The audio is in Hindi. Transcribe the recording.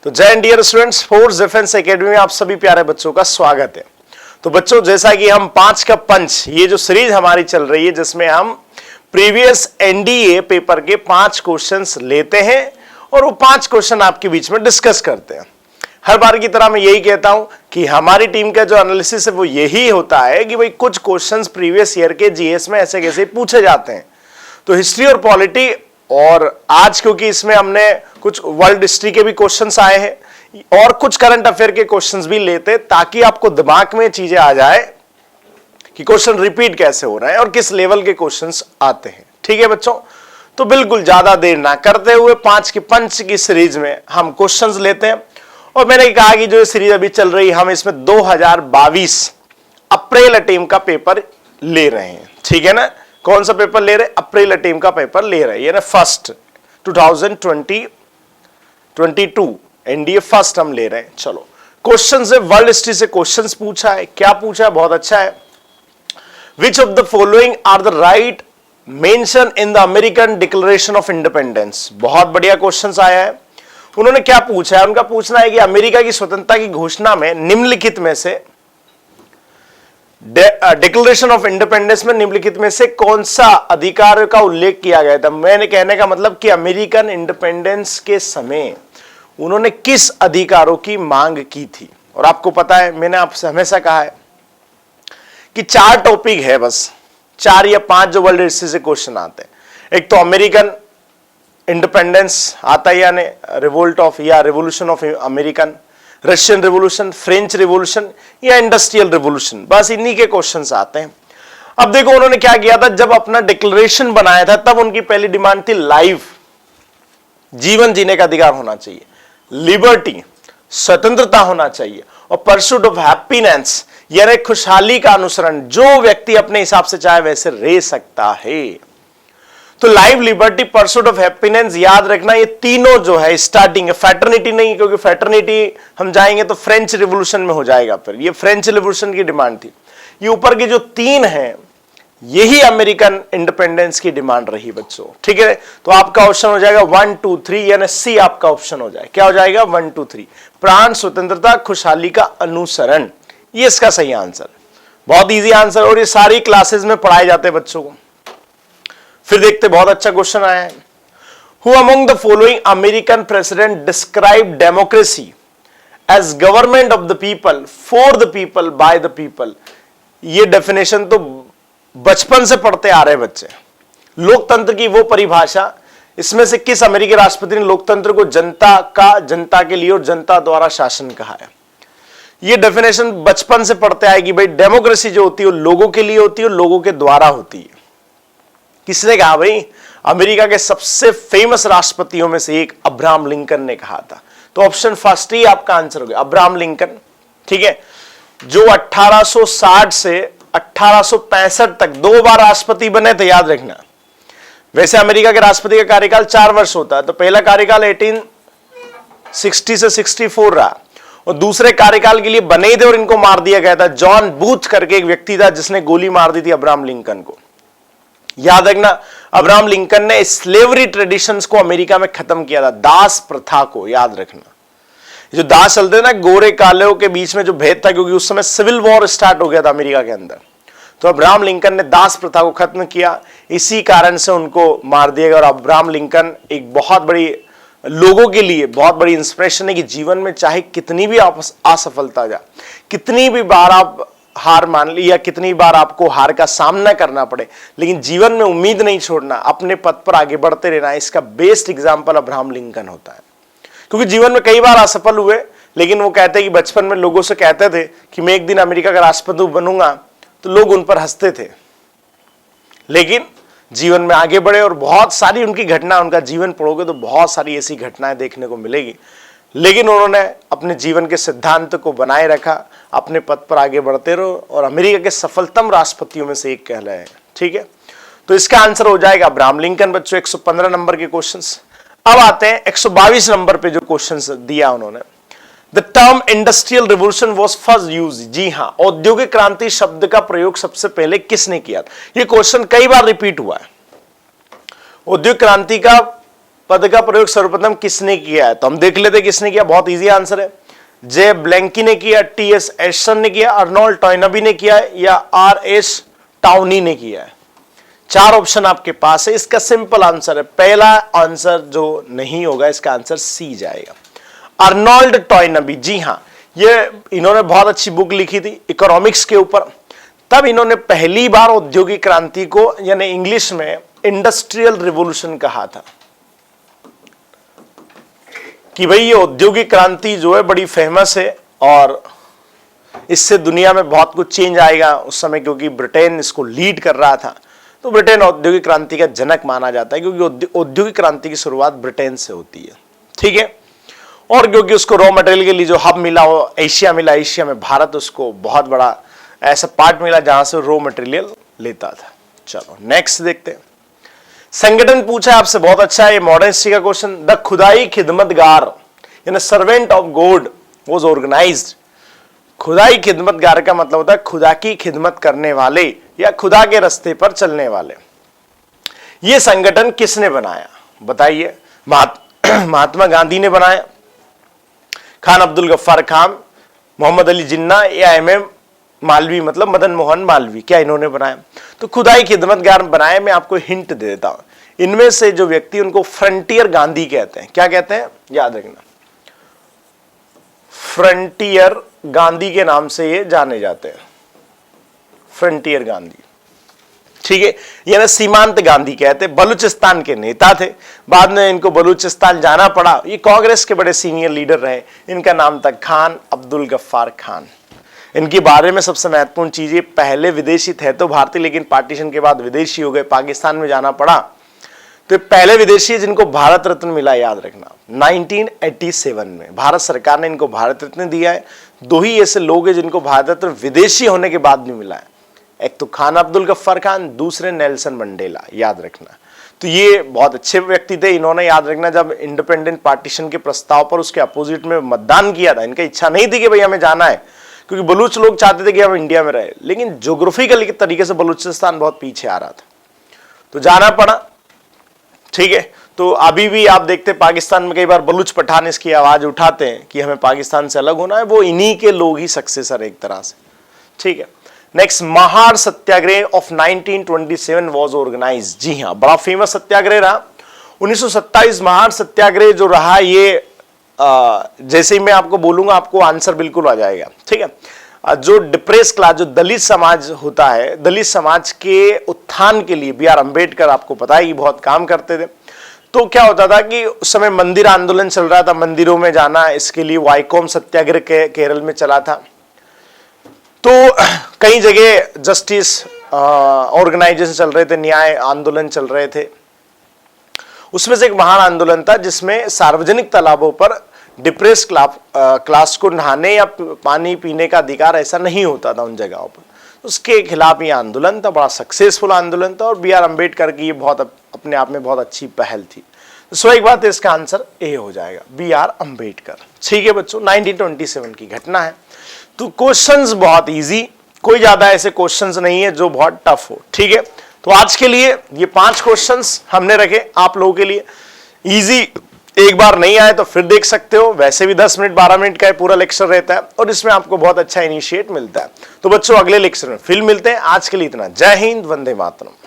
तो जय हिंद dear students, force defence academy में आप सभी प्यारे बच्चों का स्वागत है। तो बच्चों, जैसा कि हम 5 का पंच ये जो सीरीज हमारी चल रही है जिसमें हम प्रीवियस एनडीए पेपर के 5 क्वेश्चंस लेते हैं और वो 5 क्वेश्चन आपके बीच में डिस्कस करते हैं। हर बार की तरह मैं यही कहता हूं कि हमारी टीम का जो एनालिसिस है वो यही होता है कि भाई कुछ क्वेश्चंस प्रीवियस ईयर के जीएस में ऐसे कैसे पूछे जाते हैं। तो हिस्ट्री और पॉलिटी, और आज क्योंकि इसमें हमने कुछ वर्ल्ड हिस्ट्री के भी क्वेश्चंस आए हैं और कुछ करंट अफेयर के क्वेश्चंस भी लेते ताकि आपको दिमाग में चीजें आ जाए कि क्वेश्चन रिपीट कैसे हो रहे हैं और किस लेवल के क्वेश्चंस आते हैं। ठीक है बच्चों, तो बिल्कुल ज्यादा देर ना करते हुए 5 के पंच की सीरीज में हम क्वेश्चंस लेते हैं। और मैंने कहा कि जो सीरीज अभी चल रही है हम इसमें 2022 अप्रैल अटेम्प्ट का पेपर ले रहे हैं। ठीक है ना, कौन सा पेपर ले रहे हैं? अप्रैल अटेम्प्ट का पेपर ले रहे हैं, ये ना फर्स्ट 2022 एनडीए फर्स्ट हम ले रहे हैं। चलो क्वेश्चन से वर्ल्ड हिस्ट्री से क्वेश्चंस पूछा है। क्या पूछा है? बहुत अच्छा है। Which of the following are the right mention in the American declaration of independence. बहुत बढ़िया क्वेश्चन आया है। उन्होंने क्या पूछा है? उनका पूछना है कि अमेरिका की स्वतंत्रता की घोषणा में निम्नलिखित में से डिक्लेरेशन ऑफ इंडिपेंडेंस में निम्नलिखित में से कौन सा अधिकार का उल्लेख किया गया था। मैंने कहने का मतलब कि अमेरिकन इंडिपेंडेंस के समय उन्होंने किस अधिकारों की मांग की थी। और आपको पता है, मैंने आपसे हमेशा कहा है कि 4 टॉपिक है, बस 4 या 5 जो वर्ल्ड हिस्ट्री से क्वेश्चन आते हैं। एक तो अमेरिकन इंडिपेंडेंस आता है, यानी रिवोल्ट ऑफ या revolution of American, Russian revolution, French revolution या इंडस्ट्रियल रिवोल्यूशन, बस इन्हीं के क्वेश्चंस आते हैं। अब देखो उन्होंने क्या किया था, जब अपना डिक्लेरेशन बनाया था तब उनकी पहली डिमांड थी लाइफ, जीवन जीने का अधिकार होना चाहिए, लिबर्टी, स्वतंत्रता होना चाहिए, और परसूट ऑफ हैप्पीनेस यानी खुशहाली का अनुसरण, जो व्यक्ति अपने हिसाब से चाहे वैसे रह सकता है। तो life, liberty, pursuit of happiness, याद रखना ये तीनों जो है स्टार्टिंग है, फैटर्निटी नहीं, क्योंकि फैटर्निटी हम जाएंगे तो फ्रेंच रिवोल्यूशन में हो जाएगा। फिर ये फ्रेंच रिवोल्यूशन की डिमांड थी। ये ऊपर की जो 3 हैं यही अमेरिकन इंडिपेंडेंस की डिमांड रही बच्चों। ठीक है, तो आपका ऑप्शन हो जाएगा 1 2 3, यानी सी आपका ऑप्शन हो जाएगा। क्या हो जाएगा? 1 2 3, प्राण, स्वतंत्रता, खुशहाली का अनुसरण, ये इसका सही आंसर। बहुत इजी आंसर, और ये सारी क्लासेस में पढ़ाए जाते हैं बच्चों को। फिर देखते, बहुत अच्छा क्वेश्चन आया है। Who among the following American president described democracy as government of the people, for the people, by the people? ये डेफिनेशन तो बचपन से पढ़ते आ रहे बच्चे। लोकतंत्र की वो परिभाषा, इसमें से किस अमेरिकी राष्ट्रपति ने लोकतंत्र को जनता का, जनता के लिए और जनता द्वारा शासन कहा है? ये डेफिनेशन बचपन से पढ़ते आएगी भाई। डेमोक्रेसी जो होती है वो लोगों के लिए होती है और लोगों के द्वारा होती है। किसने कहा भाई? अमेरिका के सबसे फेमस राष्ट्रपतियों में से एक अब्राहम लिंकन ने कहा था। तो ऑप्शन फर्स्ट ही आपका आंसर हो गया, अब्राहम लिंकन। ठीक है, जो 1860 से 1865 तक 2 बार राष्ट्रपति बने थे, याद रखना। वैसे अमेरिका के राष्ट्रपति का कार्यकाल 4 वर्ष होता है, तो पहला कार्यकाल 1860 से 64 रहा, और दूसरे कार्यकाल के लिए बने थे और इनको मार दिया गया था। जॉन बूथ करके एक व्यक्ति था जिसने गोली मार दी थी अब्राहम लिंकन को। याद रखना, अब्राहम लिंकन ने स्लेवरी ट्रेडिशंस को अमेरिका में खत्म किया था, दास प्रथा को। याद रखना, जो दास चलते ना गोरे काले के बीच में जो भेद था, क्योंकि उस समय सिविल वॉर स्टार्ट हो गया था अमेरिका के अंदर, तो अब्राहम लिंकन ने दास प्रथा को खत्म किया। इसी कारण से उनको मार दिया गया। और अब्राहम लिंकन एक बहुत बड़ी, लोगों के लिए बहुत बड़ी इंस्पिरेशन है कि जीवन में चाहे कितनी भी असफलता जाए, कितनी भी बार आप हार मान ली या कितनी बार आपको हार का सामना करना पड़े, लेकिन जीवन में उम्मीद नहीं छोड़ना, अपने पथ पर आगे बढ़ते रहना। इसका बेस्ट एग्जांपल अब्राहम लिंकन होता है, क्योंकि जीवन में कई बार असफल हुए, लेकिन वो कहते हैं कि बचपन में लोगों से कहते थे कि मैं एक दिन अमेरिका का राष्ट्रपति बनूंगा, तो लोग उन पर हंसते थे, लेकिन जीवन में आगे बढ़े। और बहुत सारी उनकी घटना, उनका जीवन पढ़ोगे तो बहुत सारी ऐसी घटनाएं देखने को मिलेगी, लेकिन उन्होंने अपने जीवन के सिद्धांत को बनाए रखा, अपने पथ पर आगे बढ़ते रहो, और अमेरिका के सफलतम राष्ट्रपतियों में से एक कहलाए हैं। ठीक है, तो इसका आंसर हो जाएगा अब्राहम लिंकन बच्चों। 115 नंबर के क्वेश्चंस। अब आते हैं 122 नंबर पे जो क्वेश्चंस दिया उन्होंने। The term industrial revolution was first use. जी हाँ, औद्योगिक क्रांति शब्द का प्रयोग सबसे पहले किसने किया था? ये क्वेश्चन कई बार रिपीट हुआ है। औद्योगिक क्रांति का पद का प्रयोग सर्वप्रथम किसने किया है? तो हम देख लेते किसने किया, बहुत इजी आंसर है। जे ब्लैंकी ने किया, टी.एस. एडिसन ने किया, अर्नोल्ड टॉयनबी ने किया है, या आर.एस. टाउनी ने किया है। 4 ऑप्शन आपके पास है। इसका सिंपल आंसर है, पहला आंसर जो नहीं होगा इसका आंसर सी जाएगा, अर्नोल्ड टॉयनबी। जी हां, ये इन्होंने बहुत अच्छी बुक लिखी थी इकोनॉमिक्स के ऊपर। तब इन्होंने पहली बार औद्योगिक क्रांति को यानी इंग्लिश में इंडस्ट्रियल रिवॉल्यूशन कहा था कि भाई ये औद्योगिक क्रांति जो है बड़ी फेमस है और इससे दुनिया में बहुत कुछ चेंज आएगा उस समय, क्योंकि ब्रिटेन इसको लीड कर रहा था। तो ब्रिटेन औद्योगिक क्रांति का जनक माना जाता है क्योंकि औद्योगिक क्रांति की शुरुआत ब्रिटेन से होती है, ठीक है। और क्योंकि उसको रॉ मटेरियल के लिए जो हब मिला वो एशिया मिला, एशिया में भारत उसको बहुत बड़ा ऐसा पार्ट मिला जहां से रॉ मटेरियल लेता था। चलो नेक्स्ट देखते हैं। संगठन पूछा है आपसे, बहुत अच्छा है ये मॉडर्न हिस्ट्री का क्वेश्चन। द खुदाई खिदमतगार यानी servant of God was organised. Khudai Khidmatgar का मतलब होता है खुदा की खिदमत करने वाले या खुदा के रास्ते पर चलने वाले। यह संगठन किसने बनाया बताइए? महात्मा गांधी ने बनाया, खान अब्दुल गफ्फार खान, मोहम्मद अली जिन्ना या एम मालवी मतलब मदन मोहन मालवी, क्या इन्होंने बनाया? तो खुदाई खिदमतगार बनाया। मैं आपको हिंट दे देता हूं, इनमें से जो व्यक्ति उनको फ्रंटियर गांधी कहते हैं। क्या कहते हैं याद रखना, फ्रंटियर गांधी के नाम से ये जाने जाते हैं, फ्रंटियर गांधी, ठीक है। यानी सीमांत गांधी कहते, बलूचिस्तान के नेता थे। बाद में इनको बलूचिस्तान जाना पड़ा। ये कांग्रेस के बड़े सीनियर लीडर रहे। इनका नाम था खान अब्दुल गफ्फार खान। इनके बारे में सबसे महत्वपूर्ण चीज ये, पहले विदेशी थे तो भारतीय, लेकिन पार्टीशन के बाद विदेशी हो गए, पाकिस्तान में जाना पड़ा। तो पहले विदेशी जिनको भारत रत्न मिला, याद रखना 1987 में भारत सरकार ने इनको भारत रत्न दिया है। 2 ही ऐसे लोग हैं जिनको भारत रत्न विदेशी होने के बाद नहीं मिला है, एक तो खान अब्दुल गफ्फार खान, दूसरे नेल्सन मंडेला, याद रखना। तो ये बहुत अच्छे व्यक्ति थे। इन्होंने याद रखना जब इंडिपेंडेंट पार्टीशन के प्रस्ताव पर उसके अपोजिट में मतदान किया था, इनका इच्छा नहीं थी कि भाई हमें जाना है, क्योंकि बलूच लोग चाहते थे कि हम इंडिया में रहे, लेकिन ज्योग्राफिकल तरीके से बलूचिस्तान बहुत पीछे आ रहा था तो जाना पड़ा, ठीक है। तो अभी भी आप देखते पाकिस्तान में कई बार बलूच पठान इसकी आवाज उठाते हैं कि हमें पाकिस्तान से अलग होना है, वो इन्हीं के लोग ही सक्सेसर एक तरह से, ठीक है। Next, Mahar Satyagraha of 1927 was organised. जी हां, बड़ा फेमस सत्याग्रह रहा 1927। महार सत्याग्रह जो रहा ये जैसे ही मैं आपको बोलूंगा आपको आंसर बिल्कुल आ जाएगा, ठीक है। जो डिप्रेस क्लास, जो दलित समाज होता है, दलित समाज के उत्थान के लिए बी आर अम्बेडकर आपको पता है कि बहुत काम करते थे। तो क्या होता था कि उस समय मंदिर आंदोलन चल रहा था, मंदिरों में जाना, इसके लिए वाइकोम सत्याग्रह केरल में चला था। तो कई जगह जस्टिस ऑर्गेनाइजेशन चल रहे थे, न्याय आंदोलन चल रहे थे। उसमें से एक महान आंदोलन था जिसमें सार्वजनिक तालाबों पर डिप्रेस क्लास को नहाने या पानी पीने का अधिकार ऐसा नहीं होता था उन जगहों पर, उसके खिलाफ ये आंदोलन था। बड़ा सक्सेसफुल आंदोलन था और बी आर अम्बेडकर की ये बहुत अपने आप में बहुत अच्छी पहल थी। तो सो एक बात है, इसका आंसर ए हो जाएगा, बी आर अम्बेडकर, ठीक है बच्चों। 1927 की घटना है। तो क्वेश्चंस बहुत इजी, कोई ज्यादा ऐसे क्वेश्चंस नहीं है जो बहुत टफ हो, ठीक है। तो आज के लिए ये 5 क्वेश्चंस हमने रखे आप लोगों के लिए। इजी, एक बार नहीं आए तो फिर देख सकते हो, वैसे भी 10 मिनट 12 मिनट का पूरा लेक्चर रहता है और इसमें आपको बहुत अच्छा इनिशिएट मिलता है। तो बच्चों अगले लेक्चर में फिर मिलते हैं। आज के लिए इतना, जय हिंद, वंदे मातरम।